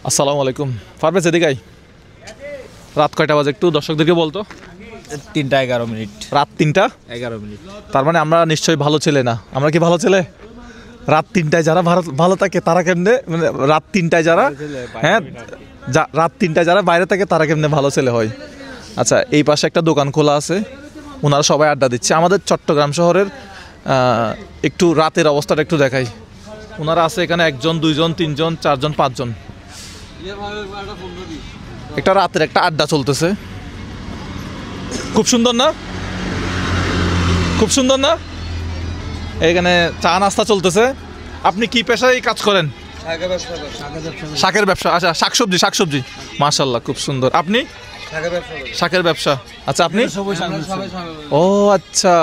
আসসালামু আলাইকুম। পারভেজ এদিকে আই। রাত কয়টা বাজে একটু দর্শকদেরকে বলতো। 3টা 11 মিনিট। রাত 3টা 11 মিনিট। তার মানে আমরা নিশ্চয়ই ভালো ছেলে না। আমরা কি ভালো ছেলে? রাত 3টায় যারা ভালো থাকে তারা কেমনে, মানে রাত 3টায় যারা হ্যাঁ রাত 3টায় যারা বাইরে থাকে তারা কেমনে ভালো ছেলে হয়? আচ্ছা, এই পাশে একটা দোকান খোলা আছে, ওনারা সবাই আড্ডা দিচ্ছে। আমাদের চট্টগ্রাম শহরের একটু রাতের অবস্থাটা একটু দেখাই। ওনারা আছে এখানে 1 জন 2 জন 3 জন 4 জন 5 জন। একটা রাতের একটা আড্ডা চলতেছে, খুব সুন্দর না? খুব সুন্দর না? এখানে চা নাস্তা চলতেছে। আপনি কি পেশায় কাজ করেন? শাকের ব্যবসা। আচ্ছা, শাকসবজি। মাশাআল্লাহ, খুব সুন্দর। আপনি? শাকের ব্যবসা। আচ্ছা, আপনি? ও আচ্ছা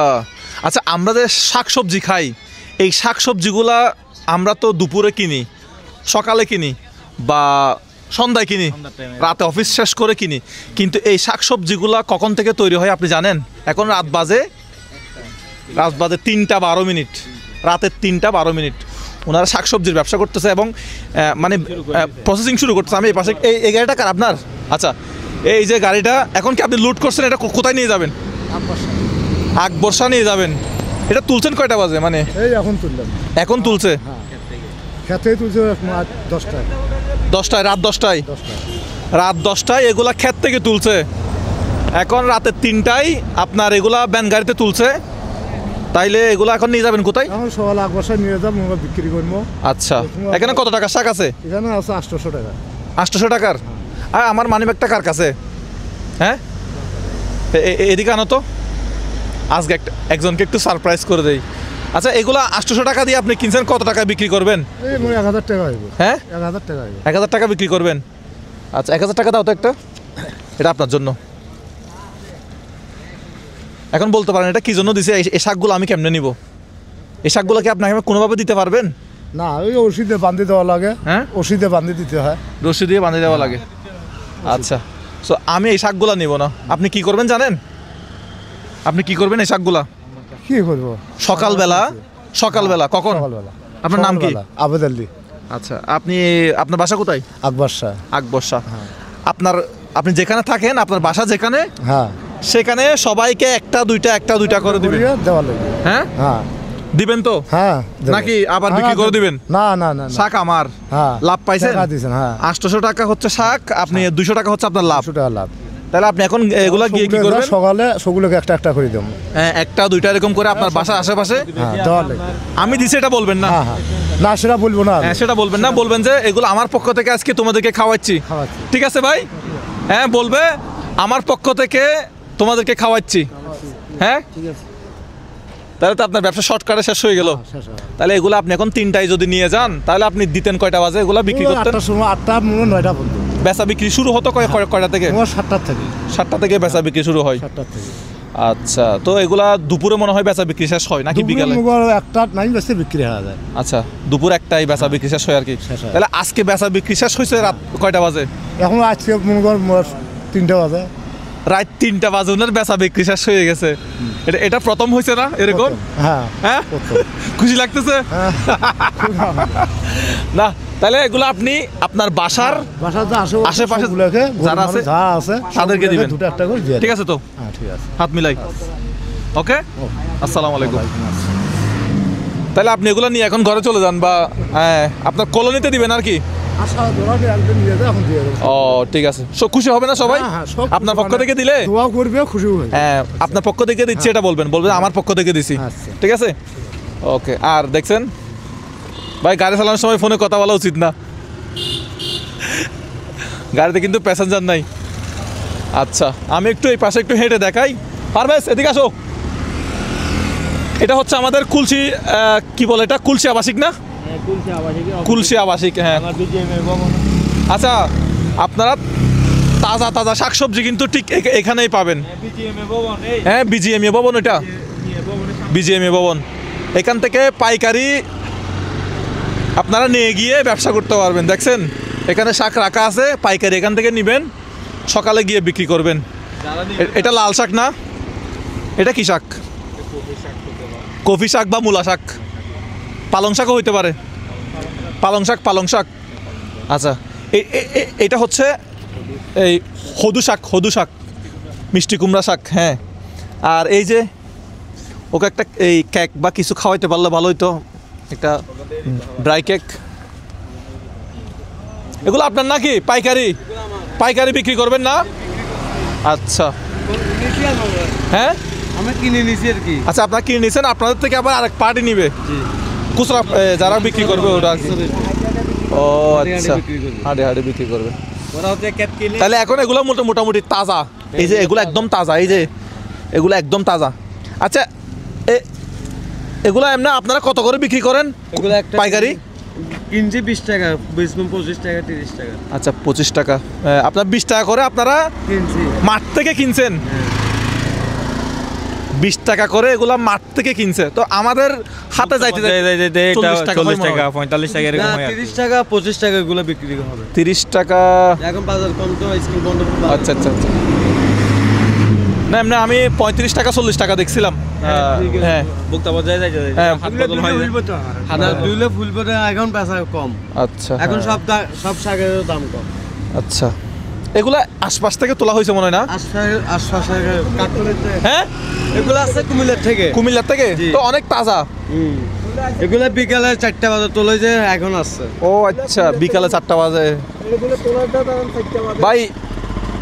আচ্ছা, আমরা যে শাকসবজি খাই, এই শাকসবজিগুলা আমরা তো দুপুরে কিনি, সকালে কিনি বা সন্ধ্যায় কিনি, রাতে অফিস শেষ করে কিনি, কিন্তু এই শাকসবজিগুলা কখন থেকে তৈরি হয় আপনি জানেন? এখন রাত বাজে 3টা 12 মিনিট, রাতের 3টা 12 মিনিট ওনারা শাকসবজির ব্যবসা করতেছে এবং মানে প্রসেসিং শুরু করতেছে। আমি এই পাশে এই গাড়িটা কার আপনার? আচ্ছা, এই যে গাড়িটা এখন কি আপনি লুট করছেন, এটা কোথায় নিয়ে যাবেন? আকবর্ষা নিয়ে যাবেন। এটা তুলছেন কয়টা বাজে? মানে এই এখন তুললাম। এখন তুলছে? খেতেই তুলছে 10টায়। 10টায়? রাত 10টায়? রাত 10টায় এগুলা ক্ষেত থেকে তুলছে। এখন রাতের 3টায় আপনার এগুলা ব্যান গাড়িতে তুলছে। তাইলে এগুলো এখন নিয়ে যাবেন কোথায়? এখন সকালে আকবর্ষা নিয়ে যাব, আমরা বিক্রি করবো। আচ্ছা, এখানে কত টাকা শাক আছে? এখানে আছে 800 টাকা। 800 টাকার? আর আমার মানিব্যাগটা কার কাছে? হ্যাঁ, এদিকে আনো তো, আজকে একজনকে একটু সারপ্রাইজ করে দেই। আচ্ছা, এগুলা 800 টাকা দিয়ে আপনি কিনছেন, কত টাকা বিক্রি করবেন? এই 1000 টাকা হইব। হ্যাঁ, 1000 টাকা হইব। 1000 টাকা বিক্রি করবেন? আচ্ছা, 1000 টাকা দাও তো একটা, এটা আপনার জন্য। এখন বলতে পারেন এটা কি জন্য দিছে? এই শাকগুলো আমি কেমনে নিব? এই শাকগুলো কি আপনাকে কোনোভাবে দিতে পারবেন? না, ওই ওষুধে বান্ধি দেওয়া লাগে। হ্যাঁ, ওষুধে বান্ধি দিতে হয়, রশি দিয়ে বাঁধে দেওয়া লাগে। আচ্ছা, সো আমি এই শাকগুলা নিব না। আপনি কি করবেন জানেন? আপনি কি করবেন এই শাকগুলা? কি করব? সকালবেলা কখন? সকালবেলা। আপনার নাম কি? আবেদ আলী। আচ্ছা, আপনার বাসা কোথায়? আকবর্ষা। আকবর্ষা। আপনি যেখানে থাকেন, আপনার বাসা যেখানে, হ্যাঁ, সেখানে সবাইকে একটা দুইটা করে দিবেন। দেওয়া লাগবে। হ্যাঁ হ্যাঁ, দিবেন তো? হ্যাঁ। নাকি আবার বিক্রি করে দিবেন? না না না, শাক আমার। হ্যাঁ, লাভ পাইছেন? টাকা দিছেন। হ্যাঁ, 800 টাকা হচ্ছে শাক, আপনি 200 টাকা হচ্ছে আপনার লাভ। 200 টাকা লাভ। তাহলে আপনি এখন এগুলা গিয়ে কি করবেন? সকালে সবগুলোকে একটা করে দেবো। হ্যাঁ, একটা দুইটা এরকম করে আপনার বাসার আশেপাশে হ্যাঁ, দেওয়া লাগবে। আমি দিছি এটা বলবেন না? হ্যাঁ, না সেটা বলবো না। হ্যাঁ, সেটা বলবেন না, বলবেন যে এগুলো আমার পক্ষ থেকে আজকে তোমাদেরকে খাওয়াচ্ছি। ঠিক আছে ভাই? হ্যাঁ, বলবে আমার পক্ষ থেকে তোমাদেরকে খাওয়াচ্ছি। হ্যাঁ, ঠিক আছে। তাহলে তো আপনার ব্যবসা শর্টকাটে শেষ হয়ে গেল। তাহলে এগুলো আপনি এখন 3টায় যদি নিয়ে যান, তাহলে আপনি দিতেন কয়টা বাজে এগুলো বিক্রি করতেন? 8টা 9টা পর্যন্ত বেচা বিক্রি শুরু হতো কয়টা থেকে? 7টা থেকে। 7টা থেকে বেচা বিক্রি শুরু হয়। 7টা থেকে। আচ্ছা, তো এগুলা দুপুরে মনে হয় বেচা বিক্রি শেষ হয় নাকি বিকালে? একটা নাই বেশি বিক্রি হয়ে যায়। আচ্ছা, দুপুর 1টায় বেচা বিক্রি শেষ হয় আর কি। তাহলে আজকে বেচা বিক্রি শেষ হয়েছে রাত কয়টা বাজে? এখন আজকে মনে কর 3টা বাজে। রাত 3টা বাজে ওনার বেচা বিক্রি শেষ হয়ে গেছে। এটা প্রথম হয়েছে না এরকম? হ্যাঁ, হ্যাঁ, খুশি লাগতেছে না? তাহলে এগুলো আপনি আপনার বাসার আশেপাশে যারা আছে তাদেরকে দিবেন। ঠিক আছে তো? ঠিক আছে, হাত মিলাই। ওকে, আসসালামু আলাইকুম। তাহলে আপনি এগুলো নিয়ে এখন ঘরে চলে যান বা আপনার কলোনিতে দিবেন আর কি। ও ঠিক আছে, খুশি হবে না সবাই? আপনার পক্ষ থেকে দিলে হ্যাঁ, আপনার পক্ষ থেকে দিচ্ছি এটা বলবেন আমার পক্ষ থেকে দিছি। ঠিক আছে, ওকে। আর দেখছেন ভাই, গাড়ি চালানোর সময় ফোনে কথা বলা উচিত না, গাড়িতে কিন্তু প্যাসেঞ্জার নাই। আচ্ছা, আমি একটু এই পাশে একটু হেঁটে দেখাই। পারভেজ এদিকে আসো। এটা হচ্ছে আমাদের কুলসি, কি বলে এটা, কুলসি আবাসিক না? কুলসি আবাসিক, হ্যাঁ। আচ্ছা, আপনারা তাজা তাজা শাকসবজি কিন্তু ঠিক এখানেই পাবেন। হ্যাঁ, বিজিএমএ ভবন, এটা বিজিএমএ ভবন। এখান থেকে পাইকারি আপনারা নিয়ে গিয়ে ব্যবসা করতে পারবেন। দেখছেন এখানে শাক রাখা আছে, পাইকারি এখান থেকে নেবেন, সকালে গিয়ে বিক্রি করবেন। এটা লাল শাক না? এটা কি শাক? কফি শাক বা মূলা শাক, পালং শাকও হইতে পারে। পালং শাক। আচ্ছা, এটা হচ্ছে এই হদু শাক মিষ্টি কুমড়া শাক, হ্যাঁ। আর এই যে ওকে একটা এই কেক বা কিছু খাওয়াইতে পারলে ভালো হইতো, একটা ড্রাই কেক। এগুলো আপনার নাকি পাইকারি বিক্রি করবেন না? আচ্ছা, হ্যাঁ আমরা কিনে নিছি আর কি। আচ্ছা, আপনারা কিনে নিয়েছেন, আপনাদের থেকে আবার আরেক পার্টি নিবে খুচরা যারা বিক্রি করবে ওটা আর কি। ও আচ্ছা, হাটে বিক্রি করবে। ওরা হচ্ছে কেক কিনে। তাহলে এখন এগুলো মোটামুটি তাজা, এই যে এগুলো একদম তাজা, এই যে এগুলো একদম তাজা। আচ্ছা, এগুলো এমনি আপনারা কত করে বিক্রি করেন এগুলো একটা পাইকারি? কিনছি 20 টাকা, 25 টাকা, 30 টাকা। আচ্ছা, 25 টাকা। আপনার 20 টাকা করে আপনারা কিনছি মাঠ থেকে কিনছেন? 20 টাকা করে এগুলা মাঠ থেকে কিনছে, তো আমাদের হাতে যাইতে 40 টাকা 40 টাকা 45 টাকা এরকম হয়। 30 টাকা 25 টাকা এগুলো বিক্রি হবে। 30 টাকা এখন বাজার কম তো, স্কুল বন্ধ। আচ্ছা। না এমনি আমি 35 টাকা 40 টাকা দেখছিলাম। হ্যাঁ, ভোক্তা পর্যায়ে যাইতে হ্যাঁ। হাত বদল হয়। হাজার দুইলে ফুলবে এখন বেচা কম। আচ্ছা, এখন সব শাকের দাম কম। আচ্ছা, এগুলা আশপাশ থেকে তোলা হয়েছে মনে হয় না? আশপাশে কাটলেতে। হ্যাঁ, এগুলো আছে কুমিল্লার থেকে, তো অনেক তাজা। এগুলো বিকালে 4টা বাজে তোলে, যে এখন আসছে। ও আচ্ছা, বিকালে 4টা বাজে। ভাই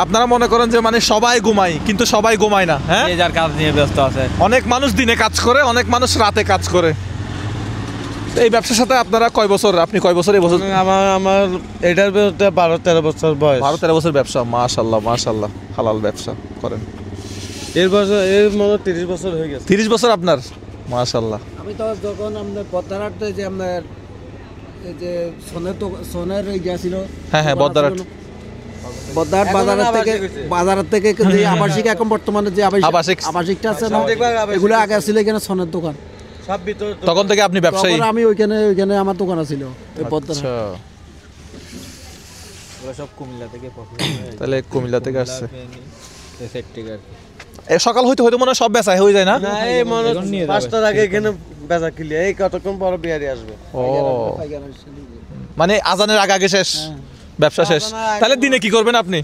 আপনারা মনে করেন যে মানে সবাই ঘুমায়, কিন্তু সবাই ঘুমায় না। হ্যাঁ, যে যার কাজ নিয়ে ব্যস্ত আছে। অনেক মানুষ দিনে কাজ করে, অনেক মানুষ রাতে কাজ করে। এই ব্যবসার সাথে আপনারা আপনি কয় বছর এই বছর? আমার এটার বিরুদ্ধে 12-13 বছর বয়স। 12-13 বছর ব্যবসা। মাশাআল্লাহ হালাল ব্যবসা করেন। এর মনে 30 বছর হয়ে গেছে। 30 বছর আপনার? মাশাআল্লাহ। আমি তো যখন আপনার বদ্দারহাটে যে আপনার এই যে সোনের ছিল, হ্যাঁ, বদ্দারহাট বাজারের থেকে যে আবাসিক, এখন বর্তমানে যে আবাসিকটা আছে না, এগুলো আগে ছিল এখানে সোনের দোকান। তখন থেকে আপনি ব্যবসায়ী? আমি ওইখানে আমার দোকান ছিল আচ্ছা, সব কুমিল্লা থেকে। তাহলে কুমিল্লা থেকে আসছে। সকাল হইতে মনে হয় সব বেচা হয়ে যায় না? 5টার আগে এখানে বেচা কিলি, এই কতক্ষণ পর বিয়ারি আসবে। ও, মানে আজানের আগে শেষ, ব্যবসা শেষ। তাহলে দিনে কি করবেন আপনি?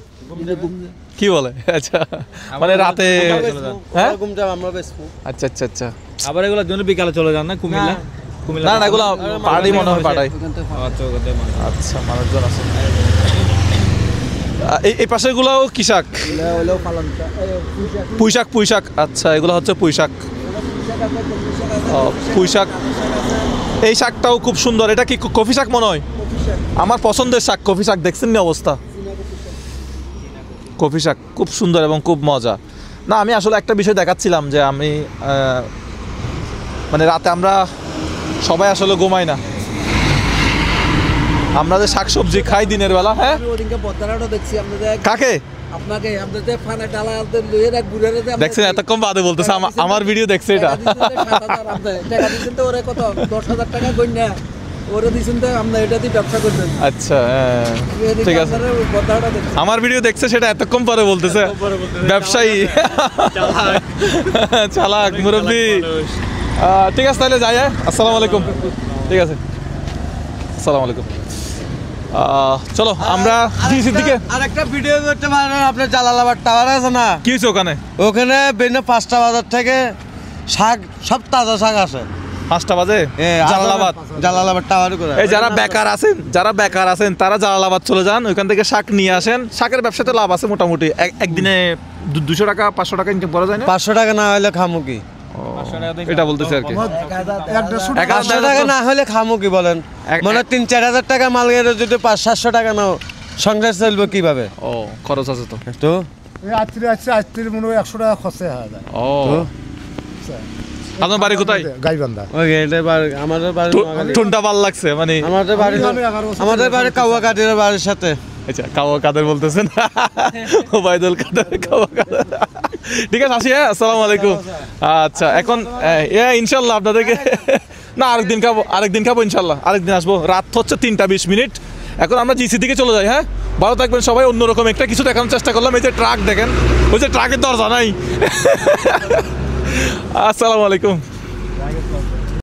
কি বলে? আচ্ছা, মানে রাতে? হ্যাঁ, আমরা বেচবো। আচ্ছা। আবার এগুলোর জন্য বিকালে চলে যান না কুমিল্লা? না এগুলো পাড়াই মনে হয়, পাড়াই। আচ্ছা, মানুষজন আছে। এই পাশের গুলাও কি শাক? পুঁইশাক। আচ্ছা, এগুলো হচ্ছে পুঁইশাক। পুঁইশাক, এই শাকটাও খুব সুন্দর। এটা কি কফি শাক মনে হয়? আমার পছন্দের শাক কফি শাক। দেখছেন না অবস্থা? কফি শাক খুব সুন্দর এবং খুব মজা। না, আমি আসলে একটা বিষয় দেখাচ্ছিলাম যে আমি মানে রাতে আমরা সবাই আসলে ঘুমাই না, আমরা যে শাকসবজি খাই দিনের বেলা। হ্যাঁ, কাকে? দেখছেন এতক্ষণ বাদে বলতেছে, আমার ভিডিও দেখছে এটা। আচ্ছা, ঠিক আছে, আমার ভিডিও দেখছে সেটা এতক্ষণ পরে বলতেছে। ব্যবসায়ী, চালাক মুরব্বি। ঠিক আছে, তাহলে যাই। আসসালামু আলাইকুম। ঠিক আছে, আসসালামু আলাইকুম। চলো আমরা দিকে আরেকটা ভিডিও করতে পারেন। আপনার জালালাবাদ টাওয়ার আছে না? কি হয়েছে ওখানে? ওখানে বেনে 5টা বাজার থেকে শাক, সব তাজা শাক আসে। 5টা বাজে জালালাবাদ টাওয়ার করে। এই যারা বেকার আছেন তারা জালালাবাদ চলে যান, ওইখান থেকে শাক নিয়ে আসেন। শাকের ব্যবসাতে লাভ আছে মোটামুটি। একদিনে 200 টাকা 500 টাকা ইনকাম করা যায় না? 500 টাকা না হলে খামু কি? এটা বলতেছে আর কি। 500 টাকা না হলে খামু কি বলেন? মানে 3-4 হাজার টাকা মাল গেলে যদি 500-700 টাকা নাও, সংসার চলবে কিভাবে? ও, খরচ আছে তো। আজকে মনে হয় 100 টাকা খরচা হয়ে যায়। ও, আপনার বাড়ি কোথায়? গাইবান্ধা। আমাদের বাড়ি টুনটা ভাল লাগছে মানে। আমাদের বাড়ি কাওয়া কাদের বাড়ির সাথে। আচ্ছা, কাওয়া কাদের বলতেছেন? ওবায়দুল কাদের, কাওয়া কাদের। ঠিক আছে, আসি। হ্যাঁ, আসসালামু আলাইকুম। আচ্ছা, এখন ইনশাল্লাহ আপনাদেরকে না আরেকদিন খাবো ইনশাল্লাহ। আরেকদিন আসবো। রাত হচ্ছে 3টা 20 মিনিট। এখন আমরা জিসি দিকে চলে যাই। হ্যাঁ, ভালো থাকবেন সবাই। অন্যরকম একটা কিছু দেখানোর চেষ্টা করলাম। এই যে ট্রাক দেখেন, ওই যে ট্রাকের দরজা নাই। আসসালামু আলাইকুম।